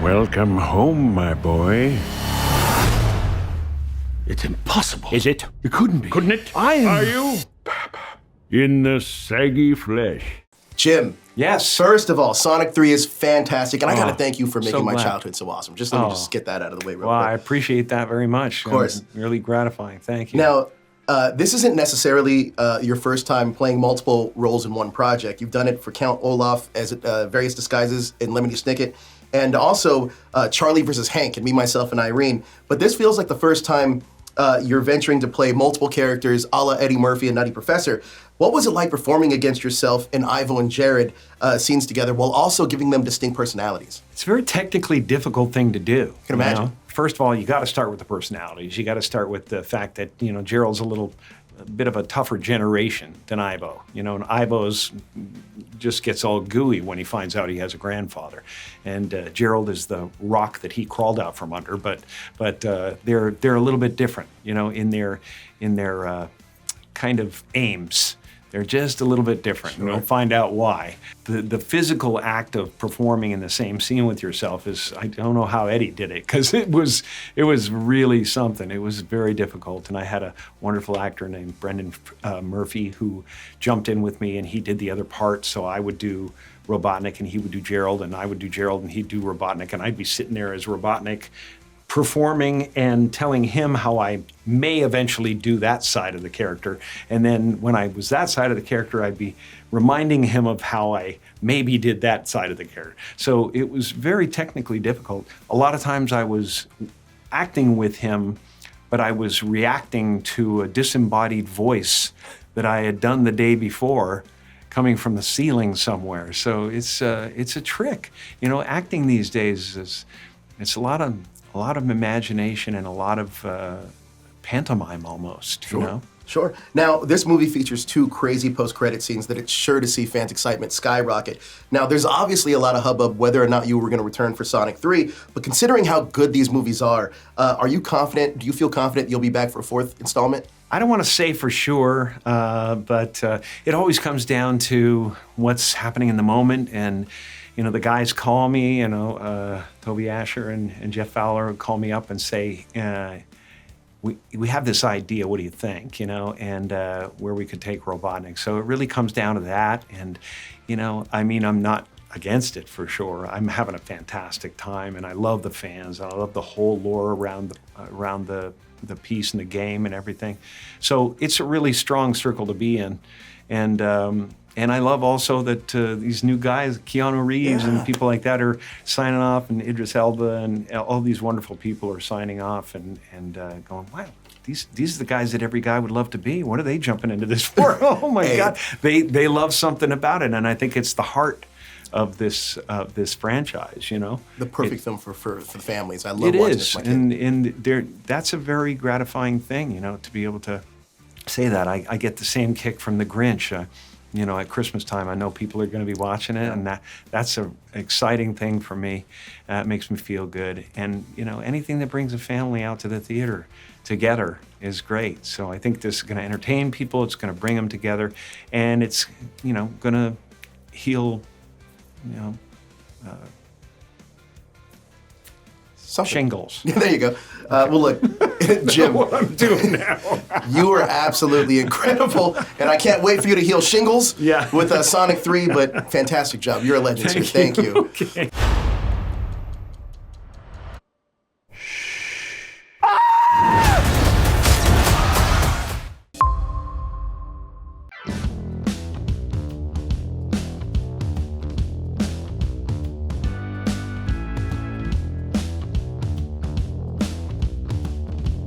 Welcome home, my boy. It's impossible. Is it? It couldn't be. Couldn't it? Are you? In the saggy flesh. Jim. Yes. First of all, Sonic 3 is fantastic, and I gotta thank you for making so my glad. childhood so awesome. Just let me just get that out of the way real Well, quick. I appreciate that very much. Of course. Really gratifying. Thank you. Now, this isn't necessarily your first time playing multiple roles in one project. You've done it for Count Olaf as various disguises in Lemony Snicket, and also Charlie versus Hank and Me, Myself, and Irene. But this feels like the first time you're venturing to play multiple characters a la Eddie Murphy and Nutty Professor. What was it like performing against yourself and Ivo and Jared scenes together while also giving them distinct personalities? It's a very technically difficult thing to do. I can imagine. know? First of all, you got to start with the personalities. You got to start with the fact that, Gerald's a bit of a tougher generation than Ivo. And Ivo's just gets all gooey when he finds out he has a grandfather. And Gerald is the rock that he crawled out from under, but they're a little bit different, in their kind of aims. They're just a little bit different. Sure. We'll find out why. The physical act of performing in the same scene with yourself is, I don't know how Eddie did it, because it was really something. It was very difficult, and I had a wonderful actor named Brendan Murphy who jumped in with me, and he did the other part, so I would do Robotnik, and he would do Gerald, and I would do Gerald, and he'd do Robotnik, and I'd be sitting there as Robotnik, performing and telling him how I may eventually do that side of the character. And then when I was that side of the character, I'd be reminding him of how I maybe did that side of the character. So it was very technically difficult. A lot of times I was acting with him, but I was reacting to a disembodied voice that I had done the day before coming from the ceiling somewhere. So it's a trick. Acting these days it's a lot of imagination and a lot of pantomime almost, Sure. Now, this movie features two crazy post-credit scenes that it's sure to see fans' excitement skyrocket. Now, there's obviously a lot of hubbub whether or not you were going to return for Sonic 3, but considering how good these movies are you confident, do you feel confident you'll be back for a fourth installment? I don't want to say for sure, but it always comes down to what's happening in the moment. And the guys call me, Toby Asher and Jeff Fowler call me up and say, we have this idea, what do you think, and where we could take Robotnik. So it really comes down to that. And, I'm not against it for sure. I'm having a fantastic time, and I love the fans. I love the whole lore around the piece and the game and everything. So it's a really strong circle to be in. And I love also that these new guys, Keanu Reeves and people like that, are signing off, and Idris Elba and all these wonderful people are signing off and going, wow, these are the guys that every guy would love to be. What are they jumping into this for? Oh my God, they love something about it, and I think it's the heart of this franchise. The perfect film for families. I love watching this with my kid. And that's a very gratifying thing, to be able to say that. I get the same kick from The Grinch. At Christmas time, I know people are going to be watching it, and that's an exciting thing for me. It makes me feel good. And, anything that brings a family out to the theater together is great. So I think this is going to entertain people, it's going to bring them together, and it's, going to heal, shingles. There you go. Well, look, Jim. What I'm doing now. You are absolutely incredible, and I can't wait for you to heal shingles with Sonic 3, but fantastic job. You're a legend, sir. Thank you. Okay.